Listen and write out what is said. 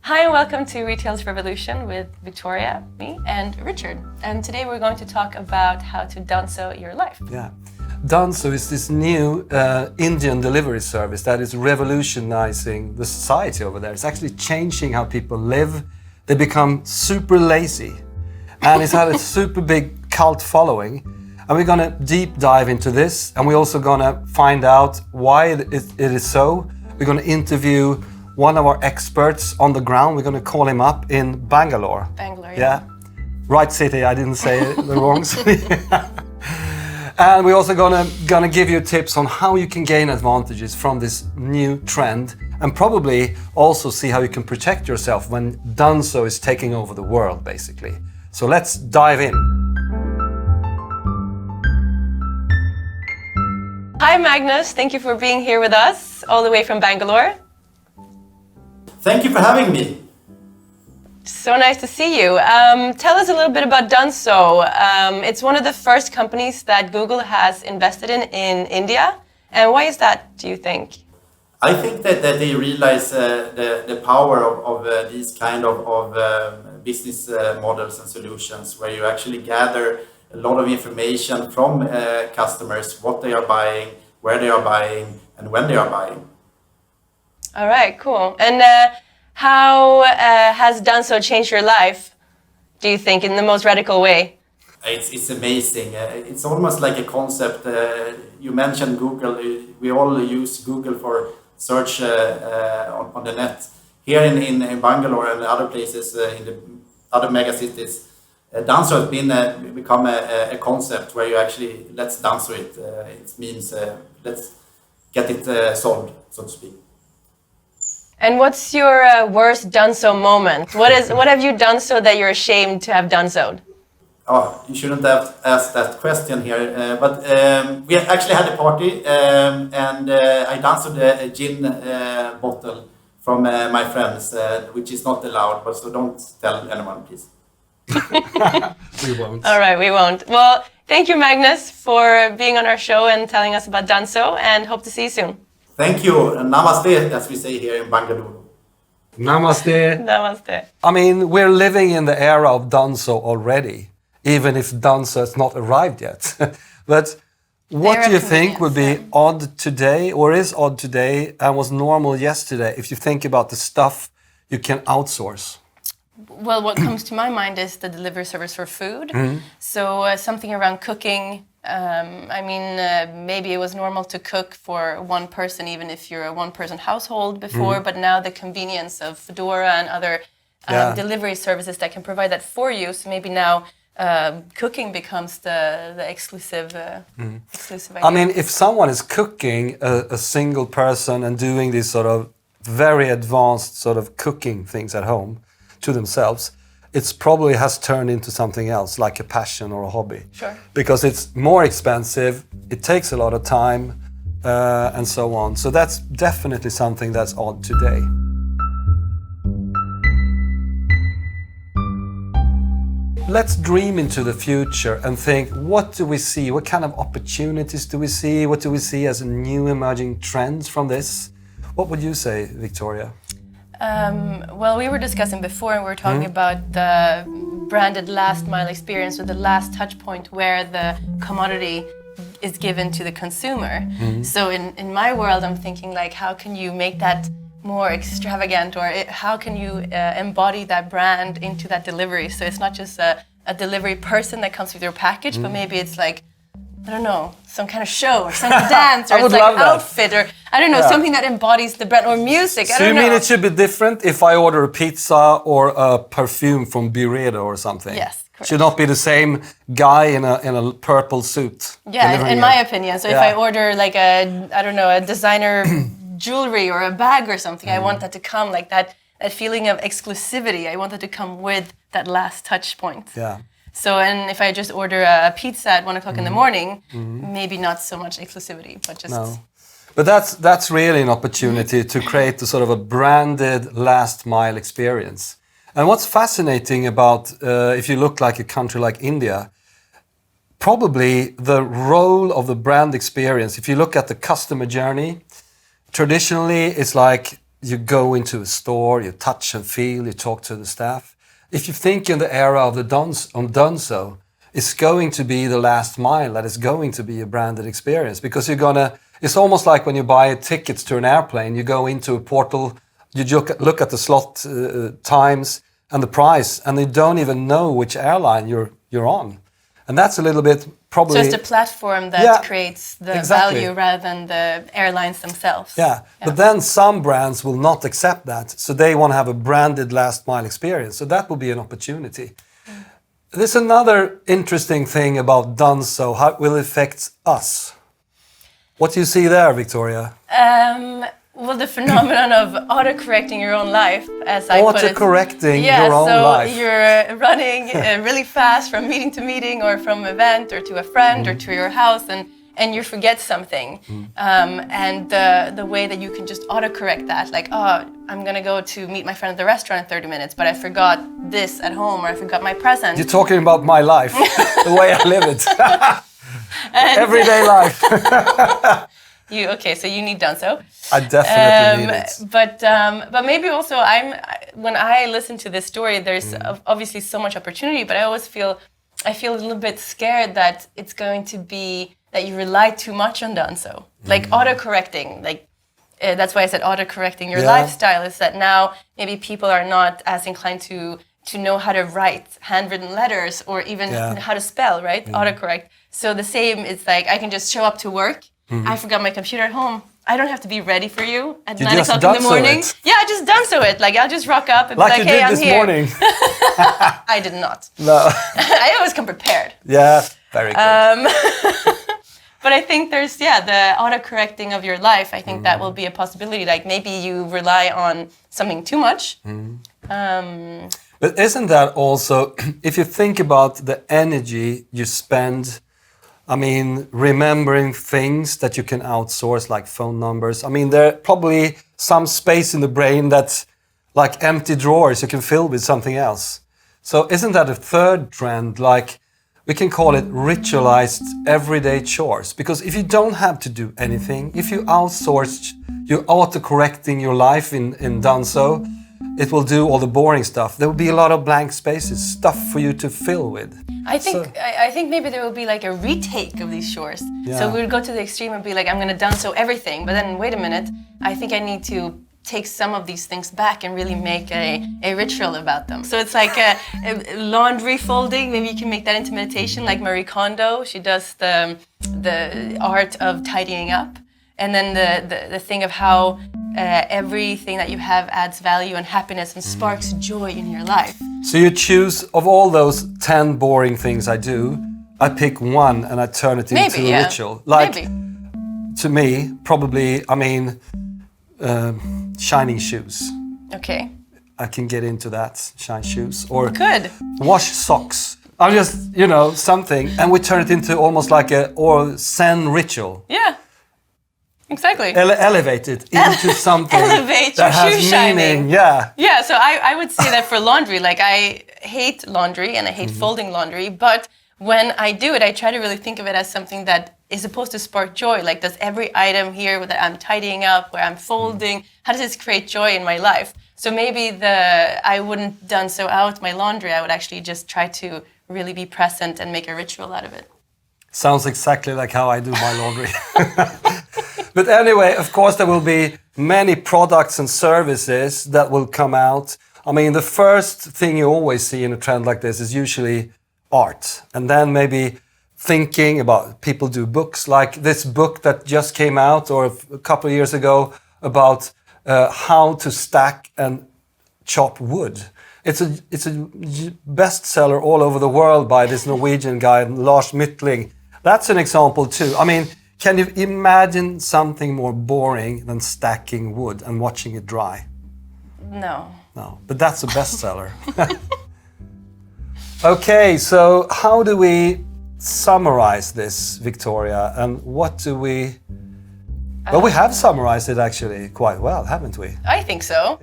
Hi and welcome to Retail's Revolution with Victoria, me, and Richard. And today we're going to talk about how to Dunzo your life. Yeah. Dunzo is this new Indian delivery service that is revolutionizing the society over there. It's actually changing how people live. They become super lazy. And it's had a super big cult following. And we're going to deep dive into this. And we're also going to find out why it is so. We're going to interview one of our experts on the ground. We're going to call him up in Bangalore. Bangalore, yeah. Right city, I didn't say the wrong city. And we're also gonna give you tips on how you can gain advantages from this new trend, and probably also see how you can protect yourself when Dunzo is taking over the world, basically. So let's dive in. Hi Magnus, thank you for being here with us, all the way from Bangalore. Thank you for having me. So nice to see you. Tell us a little bit about Dunzo. It's one of the first companies that Google has invested in India. And why is that, do you think? I think that they realize the power of these kind of business models and solutions, where you actually gather a lot of information from customers, what they are buying, where they are buying, and when they are buying. All right, cool. And how has Dunzo changed your life, do you think, in the most radical way? It's amazing. It's almost like a concept. You mentioned Google. We all use Google for search on the net. Here in Bangalore and other places in the other mega cities, Dunzo has become a concept where you actually, let's Dunzo it. It means let's get it solved, so to speak. And what's your worst Dunzo moment? What have you done so that you're ashamed to have Dunzo'd? Oh, you shouldn't have asked that question here. But we actually had a party and I Dunzo'd a gin bottle from my friends, which is not allowed, but so don't tell anyone, please. We won't. All right, we won't. Well, thank you, Magnus, for being on our show and telling us about Dunzo, and hope to see you soon. Thank you, and namaste, as we say here in Bangalore. Namaste. Namaste. I mean, we're living in the era of Dunzo already, even if Dunzo has not arrived yet. But what do you think would be odd today, or is odd today, and was normal yesterday, if you think about the stuff you can outsource? Well, what comes to my mind is the delivery service for food. Mm-hmm. So something around cooking. Maybe it was normal to cook for one person, even if you're a one-person household before, but now the convenience of Foodora and other delivery services that can provide that for you. So maybe now cooking becomes the exclusive idea. I mean, if someone is cooking, a single person, and doing these sort of very advanced sort of cooking things at home to themselves, it's probably has turned into something else, like a passion or a hobby. Sure. Because it's more expensive, it takes a lot of time, and so on. So that's definitely something that's odd today. Let's dream into the future and think, what do we see? What kind of opportunities do we see? What do we see as new emerging trends from this? What would you say, Victoria? Well, we were discussing before, and we were talking about the branded last mile experience, or the last touch point where the commodity is given to the consumer. So in my world, I'm thinking, like, how can you make that more extravagant, or how can you embody that brand into that delivery? So it's not just a delivery person that comes with your package, but maybe it's like, I don't know, some kind of show or some dance, or it's like outfit, or I don't know, something that embodies the brand, or music. So you mean it should be different if I order a pizza or a perfume from Byredo or something? Yes, correct. Should not be the same guy in a purple suit. Yeah, in my opinion. So if I order like a designer jewelry or a bag or something, I want that to come like that feeling of exclusivity. I want that to come with that last touch point. Yeah. So, and if I just order a pizza at 1 o'clock in the morning, maybe not so much exclusivity, but just... No. But that's really an opportunity to create a sort of a branded last mile experience. And what's fascinating about, if you look like a country like India, probably the role of the brand experience, if you look at the customer journey, traditionally it's like you go into a store, you touch and feel, you talk to the staff. If you think in the era of the Dunzo, it's going to be the last mile that is going to be a branded experience, because it's almost like when you buy tickets to an airplane, you go into a portal, you look at the slot times and the price, and you don't even know which airline you're on. And that's a little bit probably... So it's the platform that creates the value rather than the airlines themselves. Yeah, but then some brands will not accept that. So they want to have a branded last mile experience. So that will be an opportunity. There's another interesting thing about Dunzo, how it will affect us. What do you see there, Victoria? Well, the phenomenon of auto-correcting your own life, as I put it. Auto-correcting your own life. Yeah, so you're running really fast from meeting to meeting, or from event, or to a friend, or to your house, and you forget something. And the way that you can just auto-correct that, like, oh, I'm gonna go to meet my friend at the restaurant in 30 minutes, but I forgot this at home, or I forgot my present. You're talking about my life, the way I live it. Everyday life. So you need Dunzo. I definitely need it. But maybe also when I listen to this story, there's obviously so much opportunity, but I feel a little bit scared that it's going to be that you rely too much on Dunzo. Like auto-correcting, that's why I said auto-correcting your lifestyle, is that now maybe people are not as inclined to know how to write handwritten letters, or even how to spell, right? Autocorrect. So the same, it's like I can just show up to work. I forgot my computer at home. I don't have to be ready for you at 9 o'clock in the morning. Yeah, I just Dunzo it. Like, I'll just rock up and be like, hey, I'm here. Morning. I did not. No. I always come prepared. Yeah, very good. But I think there's, the auto-correcting of your life. I think that will be a possibility. Like, maybe you rely on something too much. But isn't that also, if you think about the energy you spend, I mean, remembering things that you can outsource, like phone numbers. I mean, there are probably some space in the brain that's like empty drawers you can fill with something else. So isn't that a third trend? Like, we can call it ritualized everyday chores. Because if you don't have to do anything, if you outsource, you're auto-correcting your life in Dunzo, it will do all the boring stuff. There will be a lot of blank spaces, stuff for you to fill with. I think maybe there will be like a retake of these chores. Yeah. So we would go to the extreme and be like, I'm going to Dunzo everything. But then, wait a minute, I think I need to take some of these things back and really make a ritual about them. So it's like a laundry folding. Maybe you can make that into meditation, like Marie Kondo. She does the art of tidying up. And then the thing of how everything that you have adds value and happiness and sparks joy in your life. So you choose, of all those 10 boring things I do, I pick one and I turn it into a ritual. Like, to me, probably, I mean, shining shoes. Okay. I can get into that, shine shoes. Or good. Wash socks. I'm just, something. And we turn it into almost like a Zen ritual. Yeah. Exactly. Elevate it into something that has meaning. Yeah. Yeah, so I would say that for laundry, like, I hate laundry and I hate folding laundry, but when I do it, I try to really think of it as something that is supposed to spark joy. Like, does every item here that I'm tidying up, where I'm folding, how does this create joy in my life? So maybe I wouldn't Dunzo out my laundry. I would actually just try to really be present and make a ritual out of it. Sounds exactly like how I do my laundry. But anyway, of course, there will be many products and services that will come out. I mean, the first thing you always see in a trend like this is usually art. And then maybe thinking about, people do books, like this book that just came out or a couple of years ago about how to stack and chop wood. It's a bestseller all over the world by this Norwegian guy, Lars Mytling. That's an example too. I mean, can you imagine something more boring than stacking wood and watching it dry? No. No, but that's a bestseller. Okay, so how do we summarize this, Victoria? And what do we... Well, we have summarized it actually quite well, haven't we? I think so.